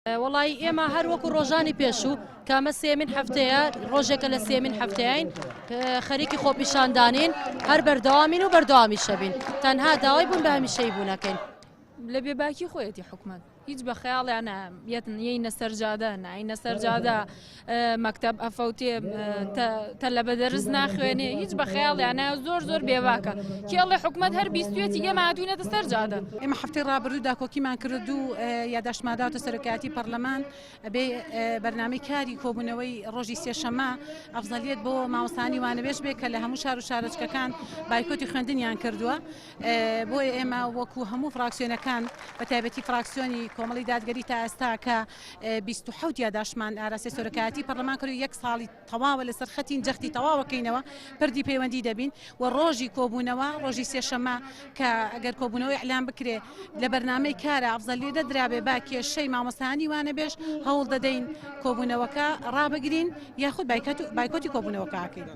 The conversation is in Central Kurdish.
وڵی ئێمە هەر وەکو ڕۆژانی پێشوو کامە سێمین هەفتەیە ڕۆژێکە لە سێمین هەفتەیەین خەریکی خۆپیشاندانین هەر بەردەوامین و بەردەوامی شەبین تەنها داوای بوون بە هەمیشەی بوونەکەین لە بێباکی خۆیەتی حکومت هیچ بە خەیاڵیانە یەینە سەرجادە ناینە سەرجادە مەکتەب ئەفەوتێ تە لە بەدەرز ناخوێنێ هیچ بە خەیاڵیانە زۆر بێواکە کێڵێ حکومت هەر بیستوێتی ئێمە هاتوونەتە سەرجادە ئێمە هەفتەی ڕابردوودا کۆکیمان کرد و یادداشتماداوتە سەرۆکایەتی پەرلەمان بێ بەرنامەی کاری کۆبوونەوەی ڕۆژی سێشەممە ئەفزەلیت بۆ مامۆستانی وانەبێژ بێ کە لە هەموو شار و شارەچکەکان بایکۆتی خوێندنیان کردووە بۆیە ئێمە وەکو هەموو فراکسیۆنەکان بە تایبەتی فراکسیۆنی کۆمەڵی دادگەری تا ئێستا کە 27 یادداشتمان ئاراستەی سەرۆکایەتی پەرلەمان کرد و 1 ساڵی تەواوە لەسەر خەتین جەختی تەواوەکەینەوە پردی پەیوەندی دەبین و ڕۆژی کۆبوونەوە ڕۆژی سێشەممە کە ئەگەر کۆبوونەوەی ئەعلان بکرێ لە بەرنامەی کارە ئەفزەلی دەدرابێ با کێشەی مامۆستانی وانەبێژ هەوڵ دەدەین کۆبوونەوەکە ڕابگرین یاخود بایکۆتی کۆبوونەوەکەکەین.